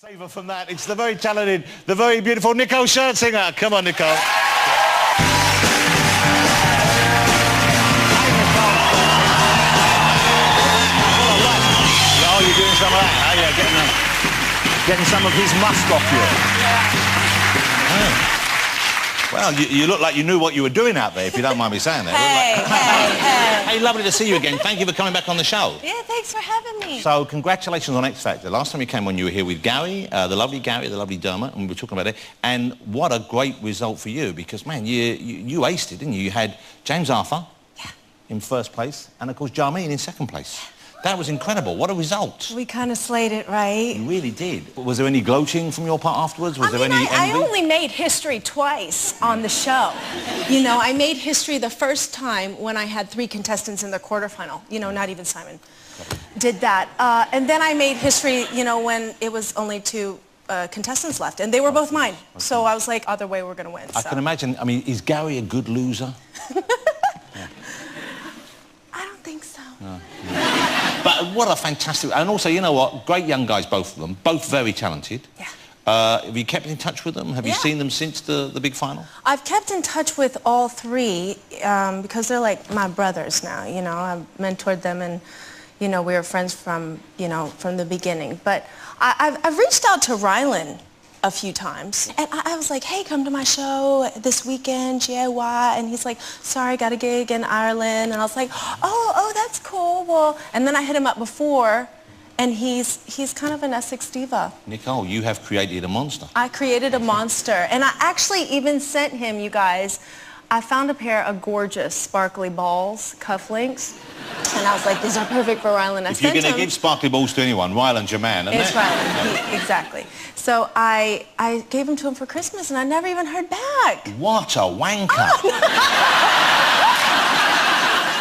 Savour from that. It's the very talented, the very beautiful Nicole Scherzinger. Come on, Nicole. Oh, you're doing some of that. Oh, yeah, getting some of his musk off you. Yeah. Oh. Well, you look like you knew what you were doing out there, if you don't mind me saying that. Hey. Hey, lovely to see you again. Thank you for coming back on the show. Yeah, thanks for having me. So, congratulations on X Factor. Last time you came on, you were here with Gary, the lovely Dermot, and we were talking about it. And what a great result for you, because, man, you aced it, didn't you? You had James Arthur in first place, and, of course, Jarmeen in second place. That was incredible. What a result. We kind of slayed it, right? You really did. Was there any gloating from your part afterwards? Was there any envy? I only made history twice on the show. You know, I made history the first time when I had 3 contestants in the quarterfinal. You know, not even Simon did that. And then I made history, you know, when it was only 2 contestants left, and they were both mine. Okay. So I was like, either way, we're going to win. I can imagine. I mean, is Gary a good loser? I don't think so. No. But what a fantastic... And also, you know what? Great young guys, both of them. Both very talented. Yeah. Have you kept in touch with them? Have you seen them since the big final? I've kept in touch with all 3 because they're like my brothers now, you know. I've mentored them and, you know, we were friends from, you know, from the beginning. But I've reached out to Rylan a few times. And I was like, hey, come to my show this weekend, GIY. And he's like, sorry, I got a gig in Ireland. And I was like, oh, that's cool. Well, and then I hit him up before, and he's kind of an Essex diva. Nicole, you have created a monster. I created a monster. And I actually even sent him, you guys, I found a pair of gorgeous sparkly balls, cufflinks. And I was like, these are perfect for Rylan. If you're going to give sparkly balls to anyone, Rylan's your man, isn't it? It's Rylan, exactly. So I gave them to him for Christmas, and I never even heard back. What a wanker. Oh.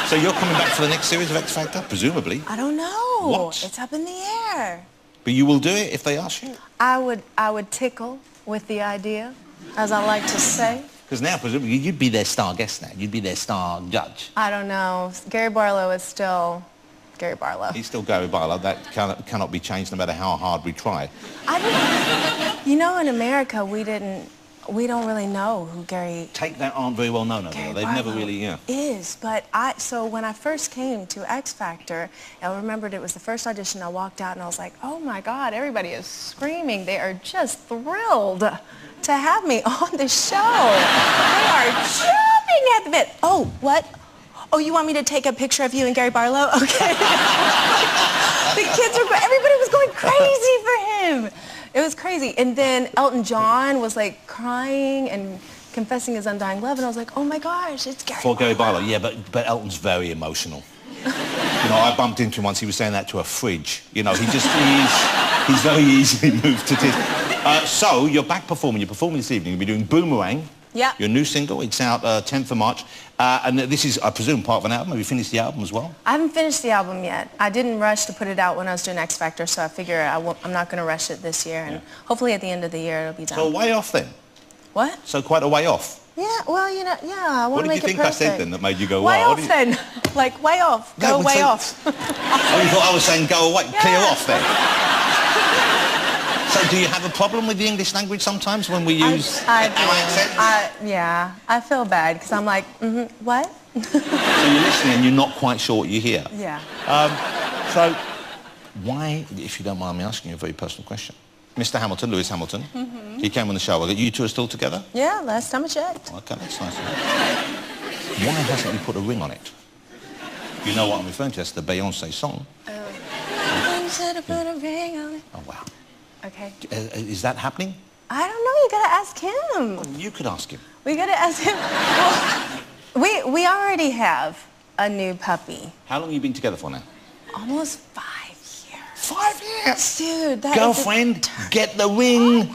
So you're coming back for the next series of X Factor, presumably? I don't know. What? It's up in the air. But you will do it if they ask you? I would tickle with the idea, as I like to say. Because now, presumably, you'd be their star guest now. You'd be their star judge. I don't know. Gary Barlow is still Gary Barlow. He's still Gary Barlow. That cannot be changed no matter how hard we try. You know, in America, we don't really know who Gary... Take that aren't very well known over there. They've never really, is, but so when I first came to X Factor, I remembered it was the first audition, I walked out and I was like, oh my God, everybody is screaming. They are just thrilled to have me on the show. They are jumping at the bit. Oh, what? Oh, you want me to take a picture of you and Gary Barlow? Okay. The kids were, everybody was going crazy for him. It was crazy. And then Elton John was like crying and confessing his undying love, and I was like, oh my gosh, it's Gary Barlow. Gary Barlow, yeah, but Elton's very emotional. You know, I bumped into him once, he was saying that to a fridge. You know, he's very easily moved to tears. So, you're back performing. You're performing this evening. You'll be doing Boomerang. Yeah. Your new single. It's out 10th of March. And this is, I presume, part of an album. Have you finished the album as well? I haven't finished the album yet. I didn't rush to put it out when I was doing X Factor, so I figure I'm not going to rush it this year. And hopefully at the end of the year it'll be done. So, way off then? What? So, quite a way off? Yeah, well, you know, I want to make it perfect. What did you think I said then that made you go, wow? Way off then. Like, way off. Go way off. Oh, you thought I was saying go away, clear off then? So do you have a problem with the English language sometimes when we use our accents? Yeah, I feel bad because I'm like, what? So you're listening and you're not quite sure what you hear? Yeah. So why, if you don't mind me asking you a very personal question, Mr. Hamilton, Lewis Hamilton, he came on the show. You two are still together? Yeah, last time I checked. Okay, that's nice. Why hasn't he put a ring on it? You know what I'm referring to, that's the Beyonce song. Should have put a ring on it. Oh, wow. Okay. Is that happening? I don't know. You gotta ask him. Well, you could ask him. We gotta ask him. Well, we already have a new puppy. How long have you been together for now? Almost 5 years. 5 years? Dude, that girlfriend, get the ring.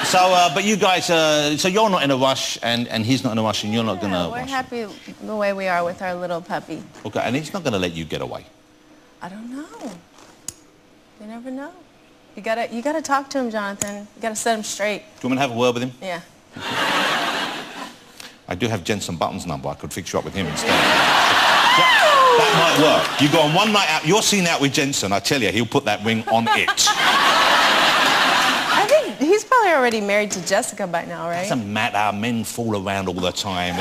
So, but you guys, so you're not in a rush, and he's not in a rush, and you're not gonna we're rush happy the way we are with our little puppy. Okay, and he's not gonna let you get away. I don't know. You never know. You gotta talk to him, Jonathan. You gotta set him straight. Do you want me to have a word with him? Yeah. I do have Jensen Button's number. I could fix you up with him instead. That might work. You go on one night out, you're seen out with Jensen, I tell you, he'll put that ring on it. already married to Jessica by now, right? It doesn't matter. Men fool around all the time.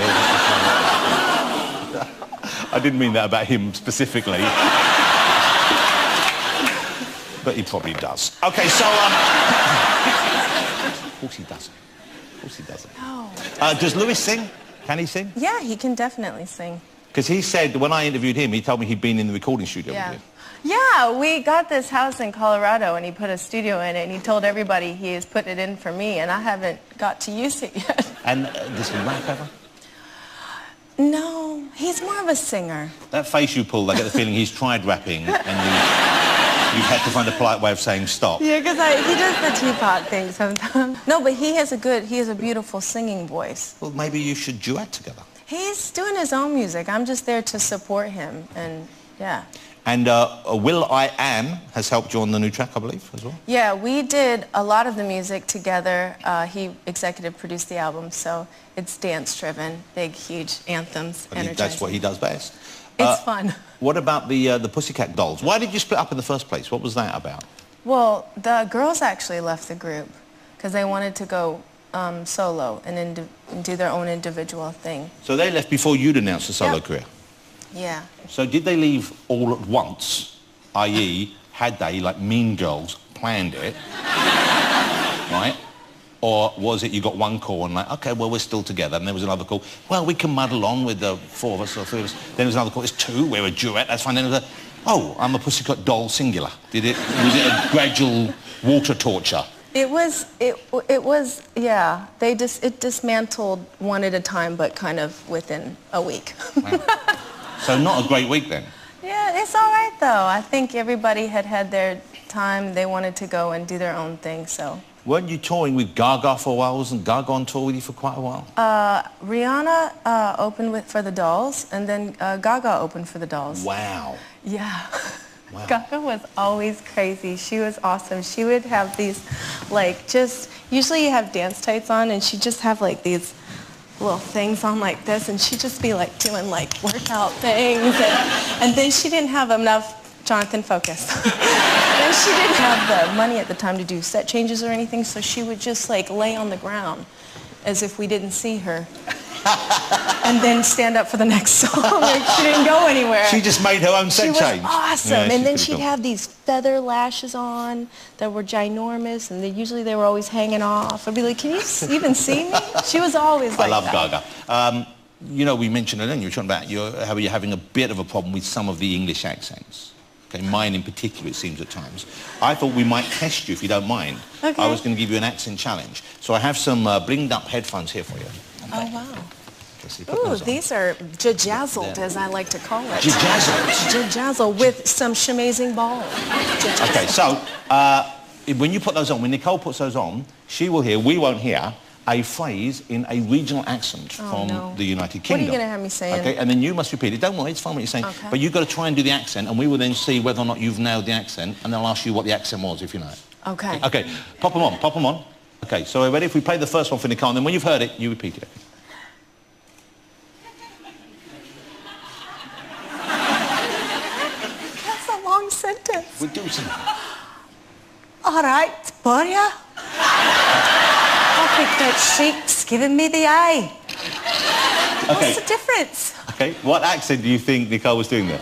I didn't mean that about him specifically. But he probably does. Okay, so... Of course he doesn't. Of course he doesn't. No. Does Lewis sing? Can he sing? Yeah, he can definitely sing. Because he said, when I interviewed him, he told me he'd been in the recording studio with you. Yeah, we got this house in Colorado and he put a studio in it and he told everybody he has put it in for me and I haven't got to use it yet. And does he rap ever? No, he's more of a singer. That face you pulled, I get the feeling he's tried rapping and you've had to find a polite way of saying stop. Yeah, because he does the teapot thing sometimes. No, but he has a beautiful singing voice. Well, maybe you should duet together. He's doing his own music. I'm just there to support him and yeah. And Will I Am has helped you on the new track, I believe, as well? Yeah, we did a lot of the music together. He executive produced the album, so it's dance-driven, big, huge anthems, energizing. That's what he does best. It's fun. What about the Pussycat Dolls? Why did you split up in the first place? What was that about? Well, the girls actually left the group because they wanted to go solo and do their own individual thing. So they left before you'd announced a solo career? Yeah. So did they leave all at once, i.e., had they, like Mean Girls, planned it, right? Or was it you got one call and like, okay, well, we're still together, and there was another call, well, we can muddle on with the 4 of us or 3 of us. Then there was another call, it's 2, we're a duet, that's fine. Then there was oh, I'm a Pussycat Doll singular. Was it a gradual water torture? It was, yeah. It dismantled one at a time, but kind of within a week. Wow. So not a great week then? Yeah, it's all right though. I think everybody had their time. They wanted to go and do their own thing, so. Weren't you touring with Gaga for a while? Wasn't Gaga on tour with you for quite a while? Rihanna opened for the Dolls, and then Gaga opened for the Dolls. Wow. Yeah. Wow. Gaga was always crazy. She was awesome. She would have these, like, usually you have dance tights on, and she'd just have, like, these little things on like this, and she'd just be, like, doing, like, workout things. And then she didn't have enough, Jonathan, focus. Then she didn't have the money at the time to do set changes or anything, so she would just, like, lay on the ground as if we didn't see her. And then stand up for the next song. She didn't go anywhere. She just made her own set change. She was awesome. Yeah, and then she'd have these feather lashes on that were ginormous, and usually they were always hanging off. I'd be like, can you even see me? She was always like that. I love Gaga. You know, we mentioned it, and you were talking about how you're having a bit of a problem with some of the English accents. Okay, mine in particular, it seems at times. I thought we might test you, if you don't mind. Okay. I was going to give you an accent challenge. So I have some blinged-up headphones here for you. Oh, wow. So ooh, these are jajazzled, as I like to call it. Jajazzled? Jajazzled with some shamazing balls. Okay, so when you put those on, when Nicole puts those on, she will hear, we won't hear, a phrase in a regional accent from the United Kingdom. What are you going to have me saying? Okay, and then you must repeat it. Don't worry, it's fine what you're saying. Okay. But you've got to try and do the accent, and we will then see whether or not you've nailed the accent, and then I'll ask you what the accent was, if you know it. Okay. Okay, pop them on, pop them on. Okay, so we're ready? If we play the first one for Nicole, and then when you've heard it, you repeat it. That's a long sentence. We'll do something. All right, Boria. I think that sheep's giving me the eye. Okay. What's the difference? Okay, what accent do you think Nicole was doing there?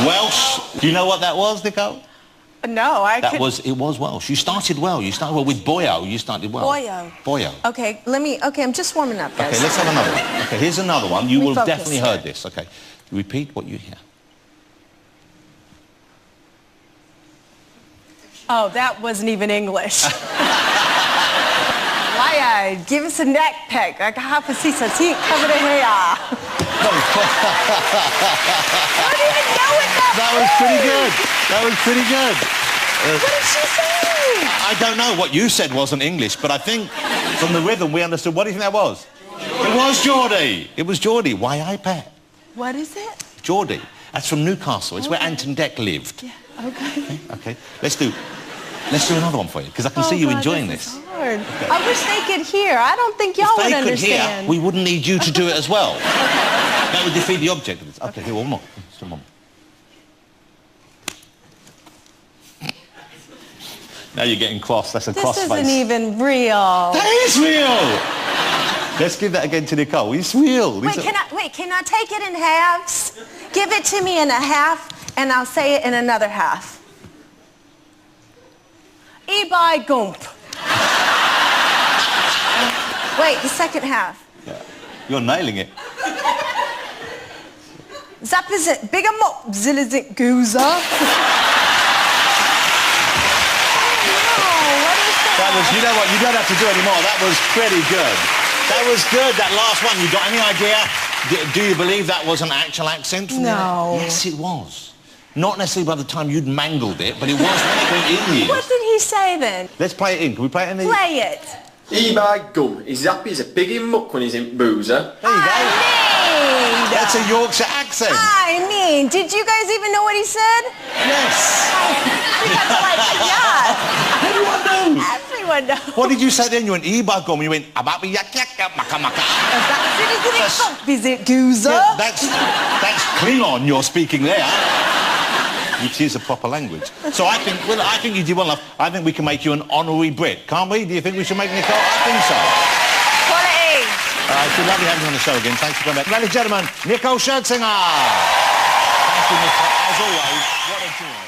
Welsh. Do you know what that was, Nicole? No, It was Welsh. You started well. You started well with Boyo. You started well. Boyo. Boyo. Okay, I'm just warming up, guys. Okay, let's have another one. Okay, here's another one. You will focus definitely here. heard this. Okay, repeat what you hear. Oh, that wasn't even English. Why, give us a neck peck. I have to see some teeth over the hair. I don't even know what that was pretty good. That was pretty good. What did she say? I don't know. What you said wasn't English, but I think from the rhythm we understood. What do you think that was? It was Geordie. It was Geordie. Why I bet. What is it? Geordie. That's from Newcastle. It's where Anton Deck lived. Yeah. Okay. Okay. Let's do another one for you, because I can see you enjoying this. Hard. Okay. I wish they could hear. I don't think y'all would understand. If they could hear, we wouldn't need you to do it as well. That would defeat the object of this. Okay, here, one more. Just one more. Now you're getting cross. That's a cross face. This isn't even real. That is real! Let's give that again to Nicole. It's real. Wait, can I take it in halves? Give it to me in a half, and I'll say it in another half. E-by gump. Wait, the second half. Yeah. You're nailing it. Zap is it, big em up, zill is it, goozer. That was, you know what, you don't have to do any more. That was pretty good. That was good, that last one. You got any idea? Do you believe that was an actual accent? No. Yes, it was. Not necessarily by the time you'd mangled it, but it was when it went in you. What did he say then? Let's play it in. Can we play it in the... Play it. E-by gum. He's happy as a pig in muck when he's in boozer. There you go. That's a Yorkshire accent. I mean, did you guys even know what he said? Yes. Yeah. Everyone knows. Everyone knows. What did you say then? You went e-by gum. You went ababi yak yak yak maka maka. Is it goozer? Yeah, that's Klingon you're speaking there. Which is a proper language. So I think you did well enough. I think we can make you an honorary Brit, can't we? Do you think we should make Nicole? I think so. Quality. It's been lovely having you on the show again. Thanks for coming back. Ladies and gentlemen, Nicole Scherzinger. Thank you, Nicole. As always, what a joy.